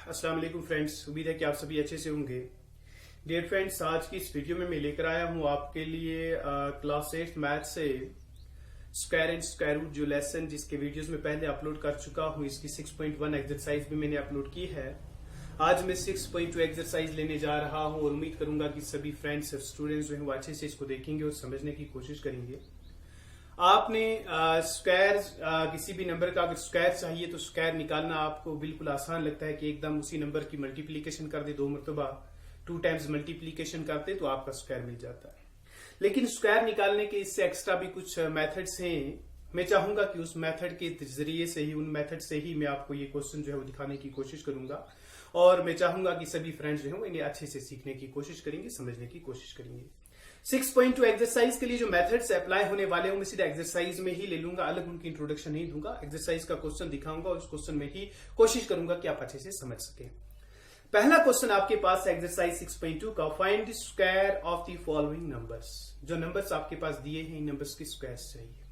अस्सलाम वालेकुम फ्रेंड्स, उम्मीद है कि आप सभी अच्छे से होंगे। डियर फ्रेंड्स, आज की इस वीडियो में मैं लेकर आया हूं आपके लिए क्लास 8 मैथ से स्क्वायर एंड स्क्वायर रूट जो लेसन जिसके वीडियोस में पहले अपलोड कर चुका हूं, इसकी 6.1 एक्सरसाइज भी मैंने अपलोड की है। आज मैं 6.2 एक्सरसाइज लेने जा रहा हूं और उम्मीद करूंगा कि सभी फ्रेंड्स और स्टूडेंट्स जो हैं वो अच्छे से इसको देखेंगे और समझने की कोशिश करेंगे। आपने स्क्वायर किसी भी नंबर का अगर स्क्वायर चाहिए तो स्क्वायर निकालना आपको बिल्कुल आसान लगता है कि एकदम उसी नंबर की मल्टीप्लीकेशन कर दे, 2 मरतबा 2 टाइम्स मल्टीप्लीकेशन करते तो आपका स्क्वायर मिल जाता है। लेकिन स्क्वायर निकालने के इससे एक्स्ट्रा भी कुछ मेथड्स हैं। मैं चाहूंगा कि उस मेथड के जरिए से ही, उन मेथड से ही मैं आपको ये क्वेश्चन जो है वो दिखाने की कोशिश करूंगा और मैं चाहूंगा कि सभी फ्रेंड्स जो है इन्हें अच्छे से सीखने की कोशिश करेंगे, समझने की कोशिश करेंगे। 6.2 एक्सरसाइज के लिए जो मेथड्स अप्लाई होने वाले हैं मैं सीधा एक्सरसाइज में ही ले लूंगा, अलग उनकी इंट्रोडक्शन नहीं दूंगा। एक्सरसाइज का क्वेश्चन दिखाऊंगा और उस क्वेश्चन में ही कोशिश करूंगा कि आप अच्छे से समझ सकें। पहला क्वेश्चन आपके पास है एक्सरसाइज 6.2 का, find the square of the following numbers. जो नंबर्स आपके पास दिए हैं इन नंबर्स की स्क्वायर्स चाहिए।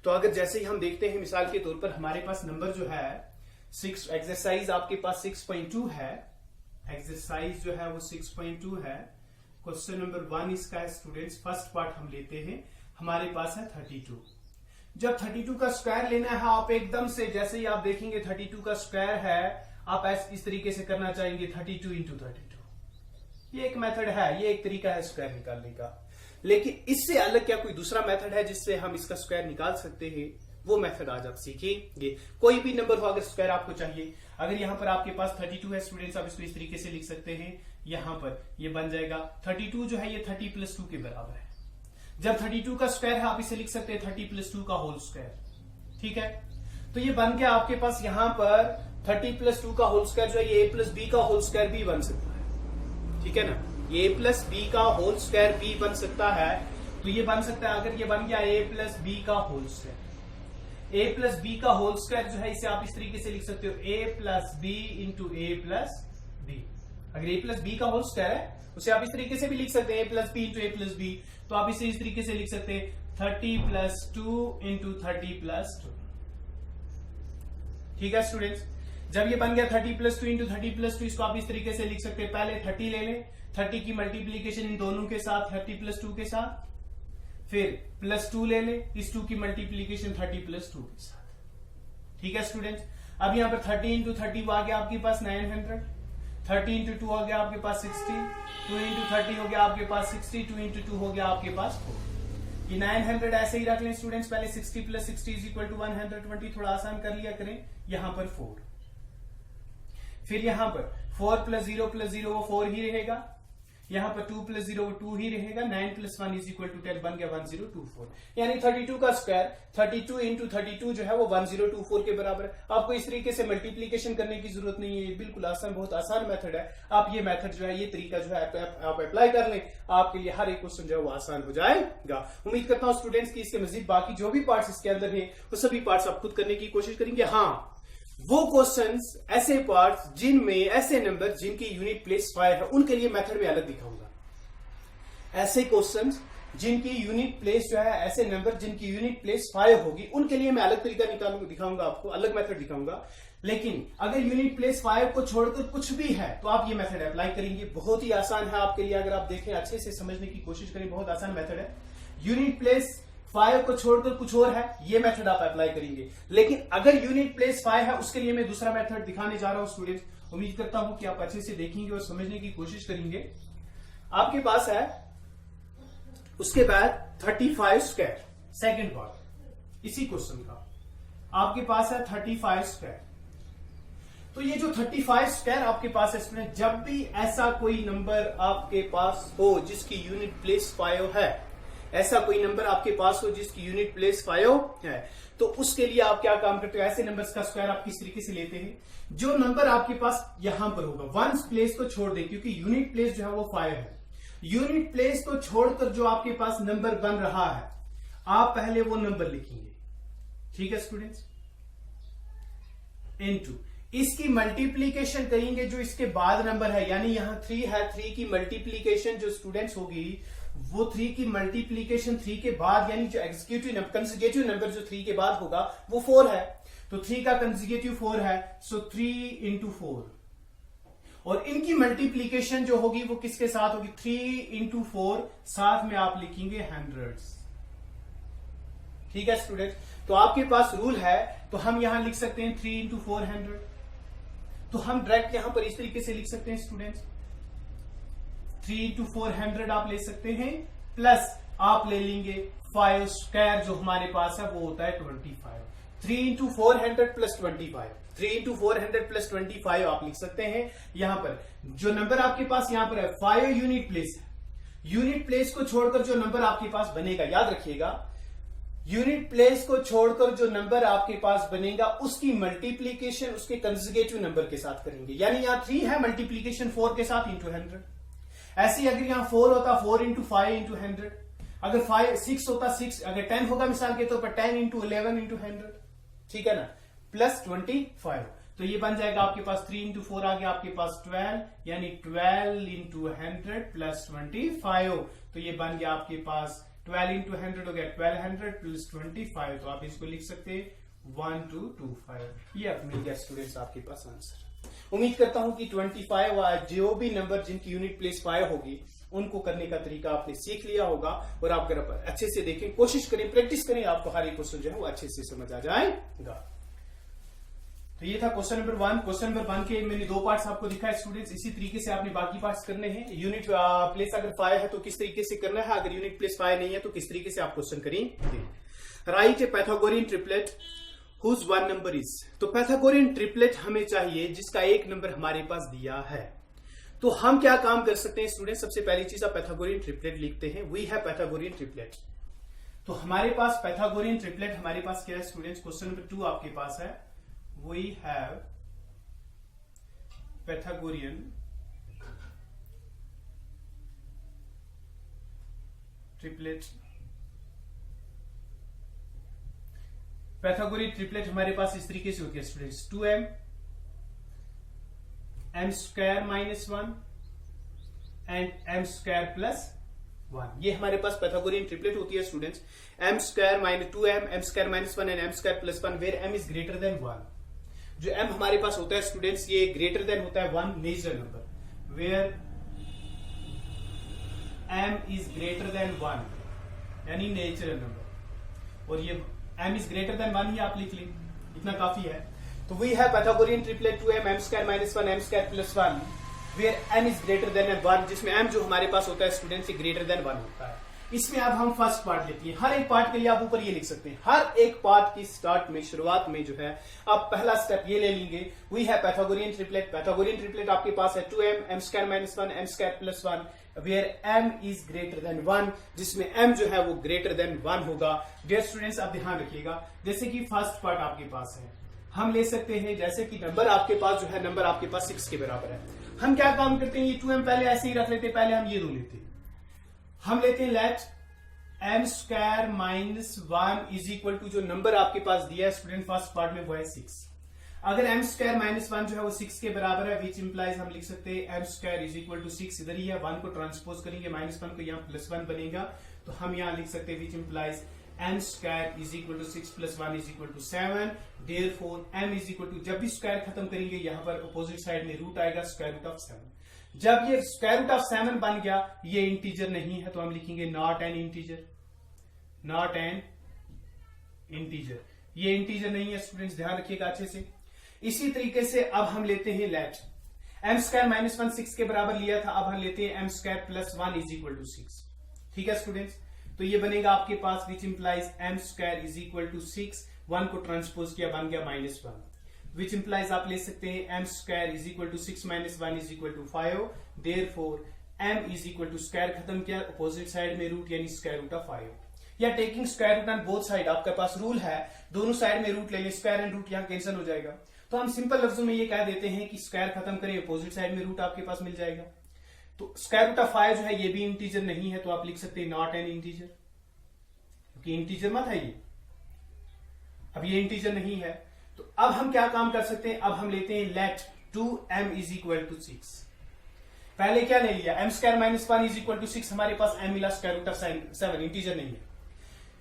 तो अगर जैसे ही हम देखते हैं, मिसाल के तौर पर हमारे पास नंबर जो है एक्सरसाइज आपके पास 6.2 है, एक्सरसाइज जो है वो 6.2 है। क्वेश्चन नंबर 1 इसका है स्टूडेंट्स, फर्स्ट पार्ट हम लेते हैं। हमारे पास है 32। जब 32 का स्क्वायर लेना है, आप एकदम से जैसे ही आप देखेंगे 32 का स्क्वायर है, आप इस तरीके से करना चाहेंगे 32 इंटू 32। ये एक मेथड है, ये एक तरीका है स्क्वायर निकालने का। लेकिन इससे अलग क्या कोई दूसरा मेथड है जिससे हम इसका स्क्वायर निकाल सकते हैं? वो मेथड आज आप सीखेंगे। कोई भी नंबर हो, अगर स्क्वायर आपको चाहिए, अगर यहां पर आपके पास 32 है स्टूडेंट्स, आप इसको इस तरीके से लिख सकते हैं। यहां पर ये बन जाएगा 32 जो है ये 30 + 2 के बराबर है। जब 32 का स्क्वायर है आप इसे लिख सकते हैं 30 + 2 का होल स्क्वायर। ठीक है, तो ये बन गया आपके पास यहां पर 30 + 2 का होल स्क्वायर जो है ये a + b का होल स्क्वायर भी बन सकता है। ठीक है ना, a + b का होल स्क्वायर भी बन सकता है। तो ये बन सकता है, अगर ये बन गया a + b का होल स्क्वायर, a + b का होल स्क्वायर जो है इसे आप इस तरीके से लिख सकते हो a + b into a + b। अगर a + b का होल स्क्वायर है उसे आप इस तरीके से भी लिख सकते हैं a + b into a + b। तो आप इसे इस तरीके से लिख सकते हैं 30 + 2 इंटू 30 + 2। ठीक है स्टूडेंट्स, जब ये बन गया 30 + 2 इंटू 30 + 2, इसको आप इस तरीके से लिख सकते हैं। पहले 30 ले लें, 30 की मल्टीप्लीकेशन इन दोनों के साथ 30 + 2 के साथ, फिर +2 ले लें, इस 2 की मल्टीप्लीकेशन 30 + 2 के साथ। ठीक है स्टूडेंट्स, अब यहां पर 30 इंटू 30 आ गया आपके पास 900, 30 इंटू 2 हो गया आपके पास 60, 2 इंटू 30 हो गया आपके पास 60, 2 इंटू 2 हो गया आपके पास 4। ये 900 ऐसे ही रख लें स्टूडेंट्स। पहले 60 + 60 = 120, थोड़ा आसान कर लिया करें। यहां पर 4, फिर यहां पर 4 + 0 + 0 वो 4 ही रहेगा। यहां पर 2 + 0 वो 2 ही रहेगा। 9 + 1 = 10 बन गया 1024। यानी 32 का स्क्वायर 32 इंटू 32 जो है वो 1024 के बराबर है। आपको इस तरीके से मल्टीप्लीकेशन करने की जरूरत नहीं है, ये बिल्कुल आसान, बहुत आसान मेथड है। आप ये मेथड जो है, ये तरीका जो है आप अप्लाई कर लें, आपके लिए हर एक क्वेश्चन जो है वो आसान हो जाएगा। उम्मीद करता हूं स्टूडेंट्स की इसके मजीद बाकी जो भी पार्ट्स इसके अंदर है वो सभी पार्ट्स आप खुद करने की कोशिश करेंगे। हाँ, वो क्वेश्चंस, ऐसे पार्ट्स जिनमें ऐसे नंबर जिनकी यूनिट प्लेस 5 है, उनके लिए मेथड में अलग दिखाऊंगा। ऐसे क्वेश्चंस जिनकी यूनिट प्लेस जो है, ऐसे नंबर जिनकी यूनिट प्लेस 5 होगी, उनके लिए मैं अलग तरीका दिखाऊंगा, आपको अलग मेथड दिखाऊंगा। लेकिन अगर यूनिट प्लेस 5 को छोड़कर कुछ भी है तो आप ये मेथड अप्लाई करेंगे। बहुत ही आसान है आपके लिए, अगर आप देखें अच्छे से समझने की कोशिश करें, बहुत आसान मेथड है। यूनिट प्लेस 5 को छोड़कर कुछ और है, ये मेथड आप अप्लाई करेंगे। लेकिन अगर यूनिट प्लेस 5 है, उसके लिए मैं दूसरा मेथड दिखाने जा रहा हूं स्टूडेंट्स। उम्मीद करता हूं कि आप अच्छे से देखेंगे और समझने की कोशिश करेंगे। आपके पास है उसके बाद 35 स्क्वायर, सेकंड पार्ट इसी क्वेश्चन का आपके पास है 35 स्क्वायर। तो ये जो 35 स्क्वायर आपके पास है स्टूडेंट, जब भी ऐसा कोई नंबर आपके पास हो जिसकी यूनिट प्लेस 5 है, ऐसा कोई नंबर आपके पास हो जिसकी यूनिट प्लेस 5 है, तो उसके लिए आप क्या काम करते हो? ऐसे नंबर्स का स्क्वायर आप किस तरीके से लेते हैं? जो नंबर आपके पास यहां पर होगा, वंस प्लेस को छोड़ दें, क्योंकि यूनिट प्लेस जो है वो 5 है। यूनिट प्लेस को छोड़कर जो आपके पास नंबर बन रहा है, आप पहले वो नंबर लिखेंगे। ठीक है स्टूडेंट्स, इनटू इसकी मल्टीप्लीकेशन करेंगे जो इसके बाद नंबर है, यानी यहां 3 है, 3 की मल्टीप्लीकेशन जो स्टूडेंट्स होगी वो 3 की मल्टीप्लीकेशन 3 के बाद, यानी जो कंसेक्यूटिव नंबर जो 3 के बाद होगा वो 4 है। तो 3 का कंसेक्यूटिव 4 है, सो 3 इंटू 4 और इनकी मल्टीप्लीकेशन जो होगी वो किसके साथ होगी, 3 इंटू 4, साथ में आप लिखेंगे हंड्रेड्स। ठीक है स्टूडेंट, तो आपके पास रूल है, तो हम यहां लिख सकते हैं 3 इंटू 400। तो हम डायरेक्ट यहां पर इस तरीके से लिख सकते हैं स्टूडेंट्स, 3 इंटू 400 आप ले सकते हैं, प्लस आप ले लेंगे 5 स्क्वायर जो हमारे पास है वो होता है 25। 3 इंटू 400 प्लस 25, 3 इंटू 400 प्लस 25 आप लिख सकते हैं। यहां पर जो नंबर आपके पास यहां पर है 5 यूनिट प्लेस है, यूनिट प्लेस को छोड़कर जो नंबर आपके पास बनेगा, याद रखिएगा, यूनिट प्लेस को छोड़कर जो नंबर आपके पास बनेगा उसकी मल्टीप्लीकेशन उसके कंजुगेटिव नंबर के साथ करेंगे। यानी यहां 3 है, मल्टीप्लीकेशन 4 के साथ इंटू 100। ऐसे ही अगर यहां 4 होता 4 इंटू 5 इंटू 100, अगर 6 होता 6, अगर 10 होगा मिसाल के तौर पर 10 इंटू 11 इंटू 100, ठीक है ना, प्लस 25। तो ये बन जाएगा आपके पास 3 इंटू 4 आ गया आपके पास 12, यानी 12 इंटू 100 प्लस 25। तो ये बन गया आपके पास 12 इंटू 100 हो गया 1200 प्लस 25। तो आप इसको लिख सकते हैं 1225। ये मिल गया स्टूडेंट्स आपके पास आंसर। उम्मीद करता हूं कि 25 जो भी नंबर जिनकी यूनिट प्लेस 5 होगी उनको करने का तरीका आपने सीख लिया होगा। और आप अगर अच्छे से देखें, कोशिश करें, प्रैक्टिस करें, आपको हर एक क्वेश्चन जो है वो अच्छे से समझ आ जाएगा। तो ये था क्वेश्चन नंबर 1। क्वेश्चन नंबर 1 के मैंने 2 पार्ट्स आपको दिखाए स्टूडेंट्स। इसी तरीके से आपने बाकी पार्ट्स करने हैं। यूनिट प्लेस अगर 5 है तो किस तरीके से करना है, अगर यूनिट प्लेस 5 नहीं है तो किस तरीके से आप क्वेश्चन करेंगे। Write a Pythagorean triplet whose 1 number is. तो पैथागोरियन ट्रिपलेट हमें चाहिए जिसका एक नंबर हमारे पास दिया है। तो हम क्या काम कर सकते हैं स्टूडेंट, सबसे पहली चीज आप पैथागोरियन ट्रिपलेट लिखते हैं। We have Pythagorean triplet. तो हमारे पास पैथागोरियन ट्रिपलेट हमारे पास क्या है स्टूडेंट्स, क्वेश्चन नंबर 2 आपके पास है, we have Pythagorean triplet। Pythagorean triplet हमारे पास इस तरीके से होती है students, 2m m square minus 1 and m square plus 1। ये हमारे पास पैथागोरियन ट्रिपलेट होती है students, m square minus 2m m square minus 1 and m square plus 1 where m is greater than 1। जो m हमारे पास होता है स्टूडेंट्स ये ग्रेटर देन होता है 1 natural number, where m is greater than 1 यानी नेचुरल नंबर, और ये m इज ग्रेटर देन 1 ही आप लिख लें, इतना काफी है। तो we have Pythagorean triplet 2m m square minus 1 m square plus 1 where m is greater than 1, जिसमें m जो हमारे पास होता है स्टूडेंट्स ये ग्रेटर देन 1 होता है। इसमें अब हम फर्स्ट पार्ट लेते हैं। हर एक पार्ट के लिए आप ऊपर ये लिख सकते हैं, हर एक पार्ट की स्टार्ट में शुरुआत में जो है आप पहला स्टेप ये ले लेंगे, we have Pythagorean triplet. Pythagorean triplet आपके पास है 2m m square minus 1 m square plus 1 where m is greater than 1, जिसमें m जो है वो ग्रेटर देन 1 होगा। डियर स्टूडेंट्स आप ध्यान रखिएगा, जैसे कि फर्स्ट पार्ट आपके पास है, हम ले सकते हैं जैसे कि नंबर आपके पास जो है, नंबर आपके पास 6 के बराबर है। हम क्या काम करते हैं, ये 2m पहले ऐसे ही रख लेते हैं, पहले हम ये 2 लेते हैं, हम लेते हैं let m square minus 1 is equal to जो नंबर आपके पास दिया है स्टूडेंट फर्स्ट पार्ट में वो है 6। अगर m स्क्वायर माइनस 1 जो है वो 6 के बराबर है, विच इंप्लाइज हम लिख सकते हैं m square is equal to 6, इधर ही है, 1 को ट्रांसपोज करेंगे माइनस 1 को, यहाँ प्लस 1 बनेगा, तो हम यहाँ लिख सकते हैं which implies m square is equal to 6 plus 1 is equal to 7। Therefore m is equal to, जब भी स्क्वायर खत्म करेंगे यहाँ पर अपोजिट साइड में रूट आएगा स्क्वायर रूट ऑफ 7। जब ये स्क्वायर रूट ऑफ 7 बन गया, ये इंटीजर नहीं है तो हम लिखेंगे not an integer, not an integer, ये इंटीजर नहीं है स्टूडेंट्स, ध्यान रखिएगा अच्छे से। इसी तरीके से अब हम लेते हैं लेट m स्क्वायर माइनस 1 6 के बराबर लिया था, अब हम लेते हैं m square plus 1 is equal to 6। ठीक है स्टूडेंट्स, तो ये बनेगा आपके पास which implies m square is equal to 6, 1 को ट्रांसपोज किया बन गया माइनस 1, विच इंप्लाइज आप ले सकते हैं m square is equal to 6 minus 1 is equal to 5। Therefore m is equal to square खत्म किया, अपोजिट साइड में रूट यानी स्क्वायर रूट ऑफ 5, या taking square root on both side, आपके पास रूल है दोनों साइड में रूट ले लें, स्क्वायर एंड रूट यहाँ कैंसिल हो जाएगा, तो हम सिंपल लफ्जों में ये कह देते हैं कि स्क्वायर खत्म करें, अपोजिट साइड में रूट आपके पास मिल जाएगा। तो स्क्वायर रूट ऑफ 5 जो है ये भी इंटीजर नहीं है, तो आप लिख सकते हैं नॉट एन इंटीजर, क्योंकि इंटीजर मत है ये, अब ये इंटीजर नहीं है। तो अब हम क्या काम कर सकते हैं, अब हम लेते हैं late 2m is equal to 6। पहले क्या ले लिया, m square minus 1 is equal to 6, हमारे पास m मिला स्क्वायर रूट ऑफ 7, इंटीजर नहीं है।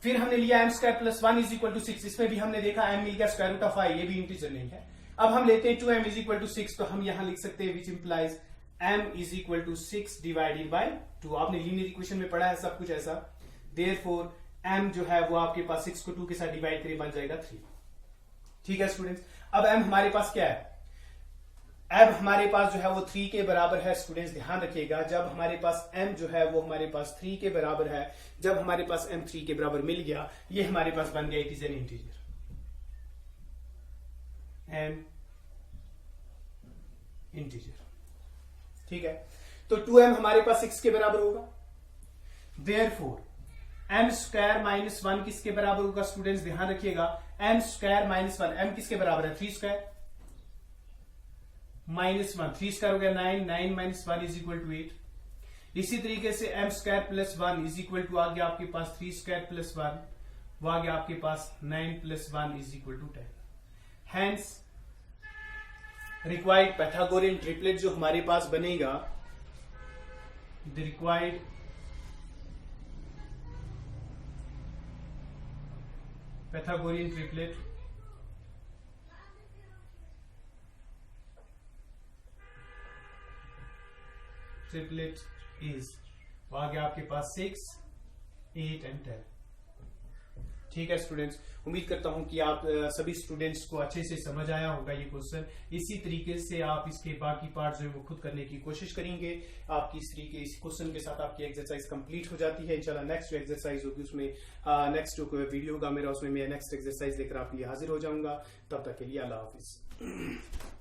फिर हमने लिया m square plus 1 is equal to 6, इसमें भी हमने देखा m मिल गया स्क्वायर रूट ऑफ 5, ये भी इंटीजर नहीं है। अब हम लेते हैं 2m इज इक्वल टू 6, तो हम यहां लिख सकते हैं which implies m is equal to 6 divided by 2। आपने लीनियर इक्वेशन में पढ़ा है सब कुछ ऐसा। देयरफॉर m जो है वो आपके पास 6 को 2 के साथ डिवाइड करें बन जाएगा 3। ठीक है स्टूडेंट्स, अब m हमारे पास क्या है, अब हमारे पास जो है वो 3 के बराबर है। स्टूडेंट्स ध्यान रखिएगा, जब हमारे पास m जो है वो हमारे पास 3 के बराबर है, जब हमारे पास m 3 के बराबर मिल गया, ये हमारे पास बन गया it is an integer, N integer. ठीक है, तो 2m हमारे पास 6 के बराबर होगा। देयरफॉर m स्क्वायर माइनस 1 किसके बराबर होगा? स्टूडेंट्स ध्यान रखिएगा, m स्क्वायर माइनस 1, m किसके बराबर है? 3 स्क्वायर माइनस 1, 3 स्क्वायर हो गया 9, 9 माइनस 1 इज इक्वल टू 8। इसी तरीके से m square plus 1 is equal to आ गया आपके पास 3 स्क्वायर प्लस 1, वो आ गया आपके पास 9 plus 1 is equal to 10। Hence required Pythagorean triplet जो हमारे पास बनेगा, the required Pythagorean triplet is, वो आ गया आपके पास 6, 8 एंड 10। ठीक है स्टूडेंट्स, उम्मीद करता हूं कि आप सभी स्टूडेंट्स को अच्छे से समझ आया होगा ये क्वेश्चन। इसी तरीके से आप इसके बाकी पार्ट जो है वो खुद करने की कोशिश करेंगे। आपकी इस तरीके इस क्वेश्चन के साथ आपकी एक्सरसाइज कंप्लीट हो जाती है। इंशाल्लाह नेक्स्ट जो एक्सरसाइज होगी उसमें नेक्स्ट जो वीडियो होगा मेरा, उसमें मैं नेक्स्ट एक्सरसाइज लेकर आपके लिए हाजिर हो जाऊंगा। तब तक के लिए अल्लाह हाफिज।